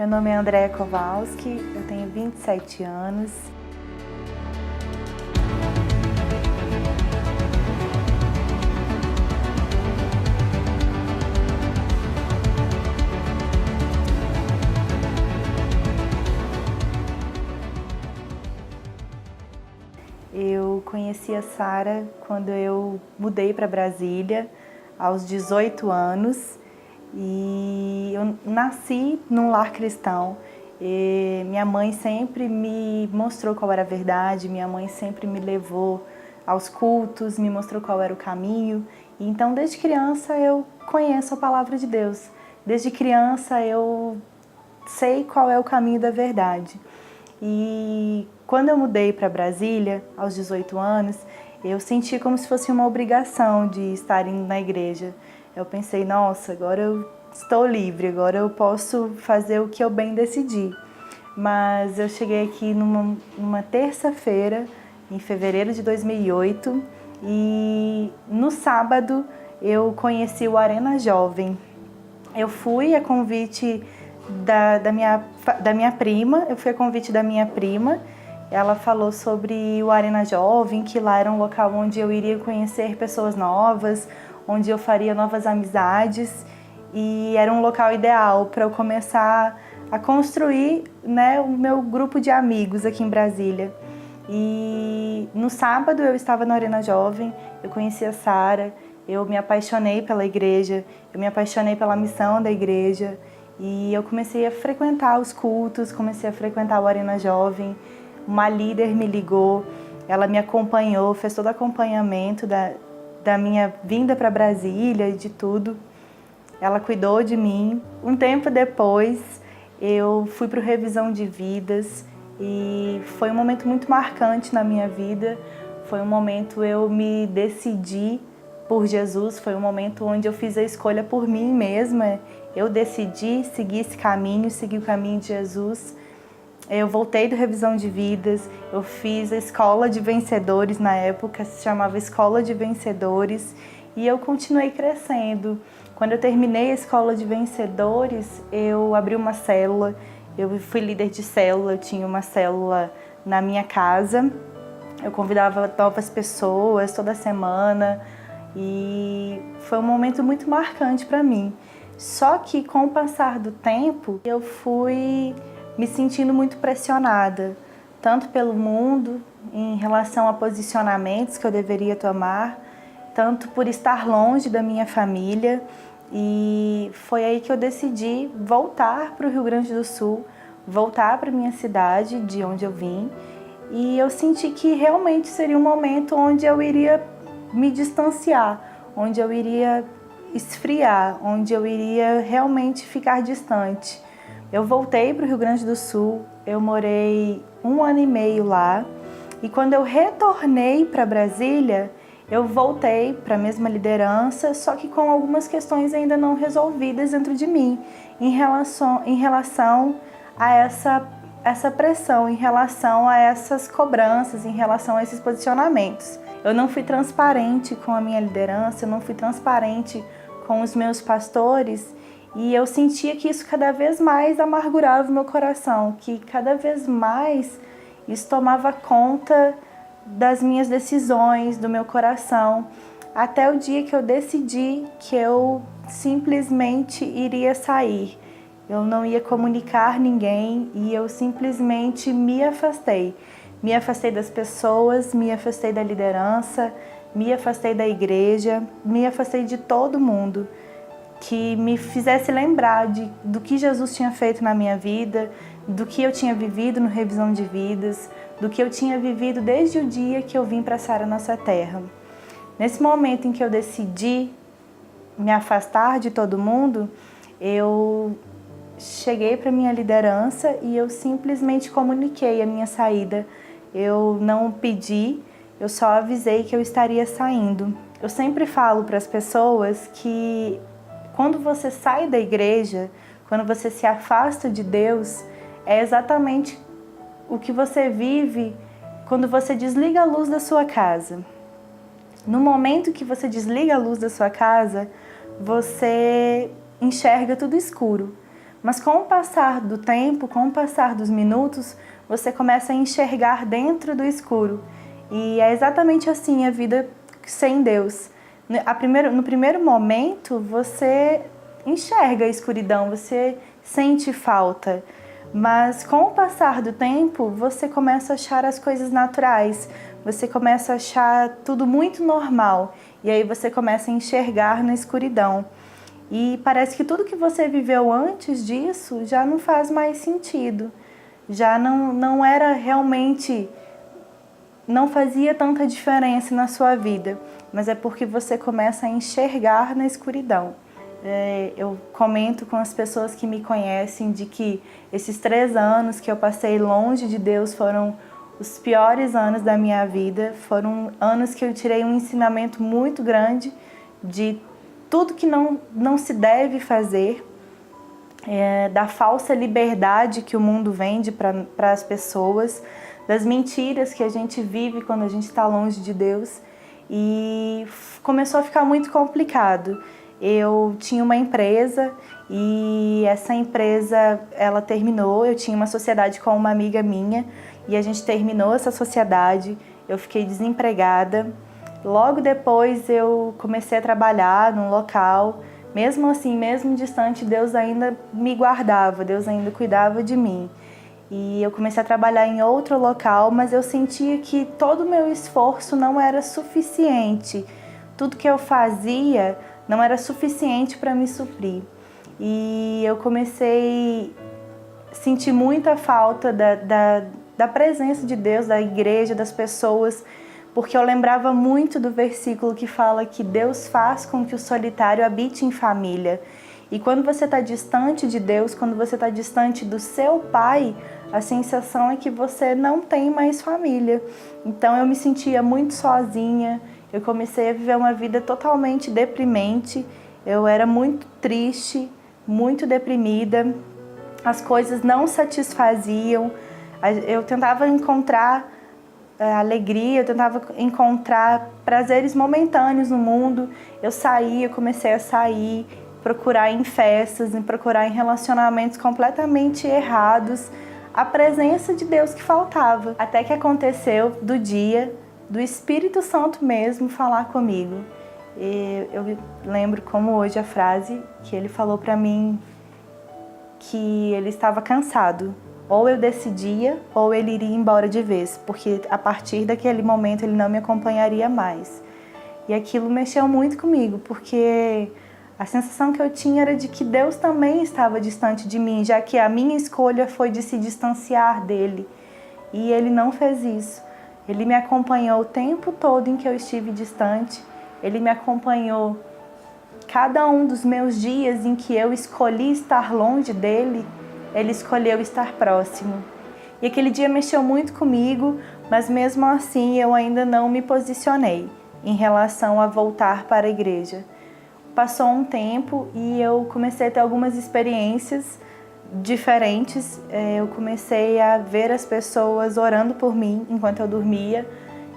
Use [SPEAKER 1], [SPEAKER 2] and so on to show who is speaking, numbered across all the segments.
[SPEAKER 1] nome é Andréa Kowalski, eu tenho 27 anos. Eu conheci a Sara quando eu mudei para Brasília, aos 18 anos, e eu nasci num lar cristão. E minha mãe sempre me mostrou qual era a verdade, minha mãe sempre me levou aos cultos, me mostrou qual era o caminho. E então, desde criança, eu conheço a palavra de Deus. Desde criança, eu sei qual é o caminho da verdade. E quando eu mudei para Brasília, aos 18 anos, eu senti como se fosse uma obrigação de estar indo na igreja. Eu pensei, nossa, agora eu estou livre, agora eu posso fazer o que eu bem decidi. Mas eu cheguei aqui numa terça-feira, em fevereiro de 2008, e no sábado eu conheci o Arena Jovem. Eu fui a convite da minha prima, eu fui a convite da minha prima. Ela falou sobre o Arena Jovem, que lá era um local onde eu iria conhecer pessoas novas, onde eu faria novas amizades, e era um local ideal para eu começar a construir, né, o meu grupo de amigos aqui em Brasília. E no sábado eu estava na Arena Jovem, eu conheci a Sara, eu me apaixonei pela igreja, eu me apaixonei pela missão da igreja, e eu comecei a frequentar os cultos, comecei a frequentar o Arena Jovem. Uma líder me ligou, ela me acompanhou, fez todo o acompanhamento da minha vinda para Brasília e de tudo. Ela cuidou de mim. Um tempo depois, eu fui para o Revisão de Vidas e foi um momento muito marcante na minha vida. Foi um momento eu me decidi por Jesus, foi um momento onde eu fiz a escolha por mim mesma. Eu decidi seguir esse caminho, seguir o caminho de Jesus. Eu voltei do Revisão de Vidas, eu fiz a Escola de Vencedores, na época se chamava Escola de Vencedores, e eu continuei crescendo. Quando eu terminei a Escola de Vencedores, eu abri uma célula, eu fui líder de célula, eu tinha uma célula na minha casa, eu convidava novas pessoas toda semana, e foi um momento muito marcante para mim. Só que com o passar do tempo, eu fui me sentindo muito pressionada, tanto pelo mundo, em relação a posicionamentos que eu deveria tomar, tanto por estar longe da minha família. E foi aí que eu decidi voltar para o Rio Grande do Sul, voltar para minha cidade, de onde eu vim. E eu senti que realmente seria um momento onde eu iria me distanciar, onde eu iria esfriar, onde eu iria realmente ficar distante. Eu voltei para o Rio Grande do Sul, eu morei 1 ano e meio lá, e quando eu retornei para Brasília, eu voltei para a mesma liderança, só que com algumas questões ainda não resolvidas dentro de mim, em relação a essa pressão, em relação a essas cobranças, em relação a esses posicionamentos. Eu não fui transparente com a minha liderança, eu não fui transparente com os meus pastores, e eu sentia que isso cada vez mais amargurava o meu coração, que cada vez mais isso tomava conta das minhas decisões, do meu coração, até o dia que eu decidi que eu simplesmente iria sair. Eu não ia comunicar ninguém e eu simplesmente me afastei. Me afastei das pessoas, me afastei da liderança, me afastei da igreja, me afastei de todo mundo que me fizesse lembrar do que Jesus tinha feito na minha vida, do que eu tinha vivido no Revisão de Vidas, do que eu tinha vivido desde o dia que eu vim para Sara Nossa Terra. Nesse momento em que eu decidi me afastar de todo mundo, eu cheguei para minha liderança e eu simplesmente comuniquei a minha saída. Eu não pedi, eu só avisei que eu estaria saindo. Eu sempre falo para as pessoas que quando você sai da igreja, quando você se afasta de Deus, é exatamente o que você vive quando você desliga a luz da sua casa. No momento que você desliga a luz da sua casa, você enxerga tudo escuro. Mas com o passar do tempo, com o passar dos minutos, você começa a enxergar dentro do escuro. E é exatamente assim a vida sem Deus. No primeiro momento, você enxerga a escuridão, você sente falta. Mas com o passar do tempo, você começa a achar as coisas naturais, você começa a achar tudo muito normal. E aí você começa a enxergar na escuridão. E parece que tudo que você viveu antes disso já não faz mais sentido. Já não era realmente, não fazia tanta diferença na sua vida. Mas é porque você começa a enxergar na escuridão. Eu comento com as pessoas que me conhecem de que esses 3 anos que eu passei longe de Deus foram os piores anos da minha vida. Foram anos que eu tirei um ensinamento muito grande de tudo que não se deve fazer, da falsa liberdade que o mundo vende para as pessoas, das mentiras que a gente vive quando a gente está longe de Deus. E começou a ficar muito complicado. Eu tinha uma empresa e essa empresa, ela terminou. Eu tinha uma sociedade com uma amiga minha e a gente terminou essa sociedade. Eu fiquei desempregada. Logo depois eu comecei a trabalhar num local. Mesmo assim, mesmo distante, Deus ainda me guardava, Deus ainda cuidava de mim. E eu comecei a trabalhar em outro local, mas eu sentia que todo o meu esforço não era suficiente. Tudo que eu fazia não era suficiente para me suprir. E eu comecei a sentir muita falta da presença de Deus, da igreja, das pessoas, porque eu lembrava muito do versículo que fala que Deus faz com que o solitário habite em família. E quando você está distante de Deus, quando você está distante do seu Pai, a sensação é que você não tem mais família. Então eu me sentia muito sozinha, eu comecei a viver uma vida totalmente deprimente, eu era muito triste, muito deprimida, as coisas não satisfaziam, eu tentava encontrar alegria, eu tentava encontrar prazeres momentâneos no mundo. Eu saía, comecei a sair, procurar em festas, procurar em relacionamentos completamente errados, a presença de Deus que faltava. Até que aconteceu do dia do Espírito Santo mesmo falar comigo. Eu lembro como hoje a frase que ele falou para mim, que ele estava cansado. Ou eu decidia, ou ele iria embora de vez, porque a partir daquele momento ele não me acompanharia mais. E aquilo mexeu muito comigo, porque a sensação que eu tinha era de que Deus também estava distante de mim, já que a minha escolha foi de se distanciar dele. E ele não fez isso. Ele me acompanhou o tempo todo em que eu estive distante. Ele me acompanhou cada um dos meus dias em que eu escolhi estar longe dele. Ele escolheu estar próximo. E aquele dia mexeu muito comigo, mas mesmo assim eu ainda não me posicionei em relação a voltar para a igreja. Passou um tempo e eu comecei a ter algumas experiências diferentes. Eu comecei a ver as pessoas orando por mim enquanto eu dormia.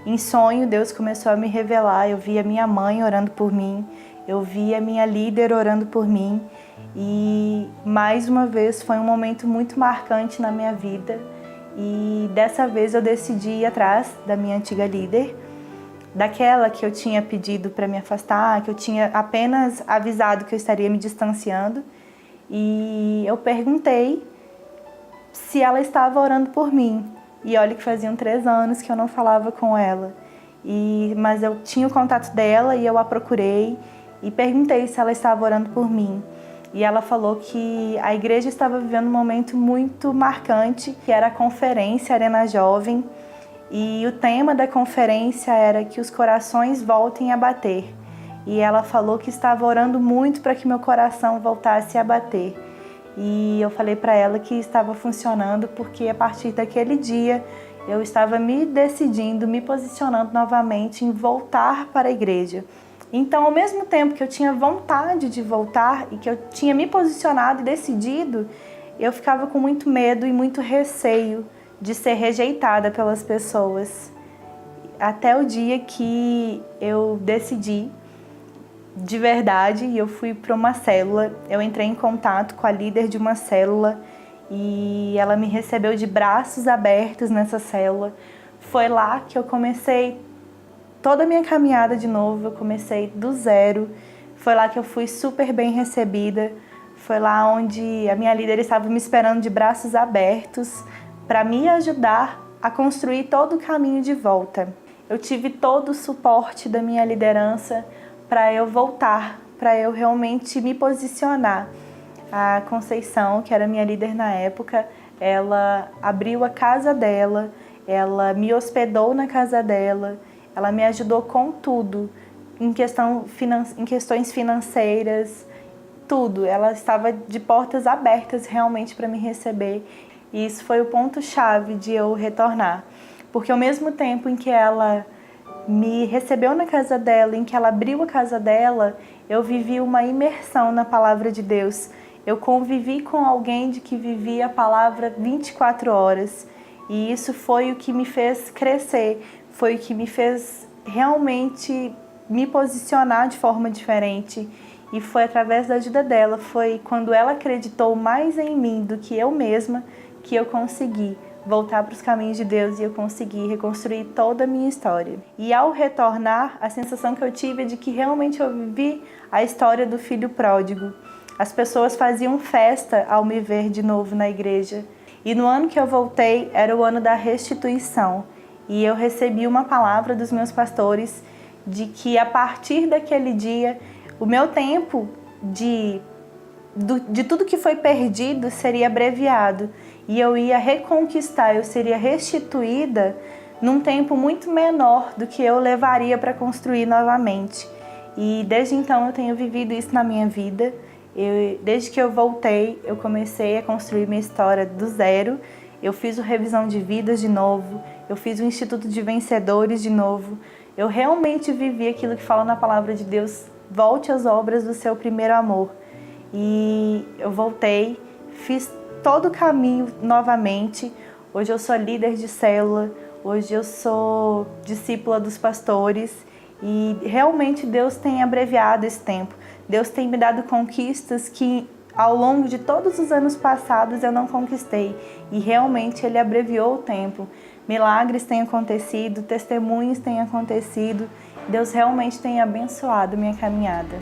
[SPEAKER 1] Em sonho, Deus começou a me revelar. Eu vi a minha mãe orando por mim, eu vi a minha líder orando por mim. E mais uma vez foi um momento muito marcante na minha vida. E dessa vez eu decidi ir atrás da minha antiga líder, daquela que eu tinha pedido para me afastar, que eu tinha apenas avisado que eu estaria me distanciando. E eu perguntei se ela estava orando por mim. E olha que faziam 3 anos que eu não falava com ela. Mas eu tinha o contato dela e eu a procurei e perguntei se ela estava orando por mim. E ela falou que a igreja estava vivendo um momento muito marcante, que era a conferência Arena Jovem. E o tema da conferência era que os corações voltem a bater. E ela falou que estava orando muito para que meu coração voltasse a bater. E eu falei para ela que estava funcionando, porque a partir daquele dia eu estava me decidindo, me posicionando novamente em voltar para a igreja. Então, ao mesmo tempo que eu tinha vontade de voltar e que eu tinha me posicionado e decidido, eu ficava com muito medo e muito receio de ser rejeitada pelas pessoas. Até o dia que eu decidi de verdade e eu fui para uma célula. Eu entrei em contato com a líder de uma célula e ela me recebeu de braços abertos nessa célula. Foi lá que eu comecei toda a minha caminhada de novo, eu comecei do zero. Foi lá que eu fui super bem recebida. Foi lá onde a minha líder estava me esperando de braços abertos para me ajudar a construir todo o caminho de volta. Eu tive todo o suporte da minha liderança para eu voltar, para eu realmente me posicionar. A Conceição, que era minha líder na época, ela abriu a casa dela, ela me hospedou na casa dela, ela me ajudou com tudo, em questões financeiras, tudo. Ela estava de portas abertas realmente para me receber. E isso foi o ponto-chave de eu retornar. Porque ao mesmo tempo em que ela me recebeu na casa dela, em que ela abriu a casa dela, eu vivi uma imersão na palavra de Deus. Eu convivi com alguém de que vivia a palavra 24 horas. E isso foi o que me fez crescer, foi o que me fez realmente me posicionar de forma diferente. E foi através da ajuda dela, foi quando ela acreditou mais em mim do que eu mesma, que eu consegui voltar para os caminhos de Deus e eu consegui reconstruir toda a minha história. E ao retornar, a sensação que eu tive é de que realmente eu vivi a história do filho pródigo. As pessoas faziam festa ao me ver de novo na igreja. E no ano que eu voltei, era o ano da restituição. E eu recebi uma palavra dos meus pastores de que a partir daquele dia, o meu tempo de tudo que foi perdido seria abreviado. E eu ia reconquistar, eu seria restituída num tempo muito menor do que eu levaria para construir novamente. E desde então eu tenho vivido isso na minha vida. Desde que eu voltei, eu comecei a construir minha história do zero. Eu fiz o Revisão de Vidas de novo, eu fiz o Instituto de Vencedores de novo. Eu realmente vivi aquilo que fala na palavra de Deus, volte às obras do seu primeiro amor. E eu voltei, fiz todo o caminho novamente. Hoje eu sou líder de célula, hoje eu sou discípula dos pastores e realmente Deus tem abreviado esse tempo. Deus tem me dado conquistas que ao longo de todos os anos passados eu não conquistei e realmente Ele abreviou o tempo. Milagres têm acontecido, testemunhos têm acontecido. Deus realmente tem abençoado minha caminhada.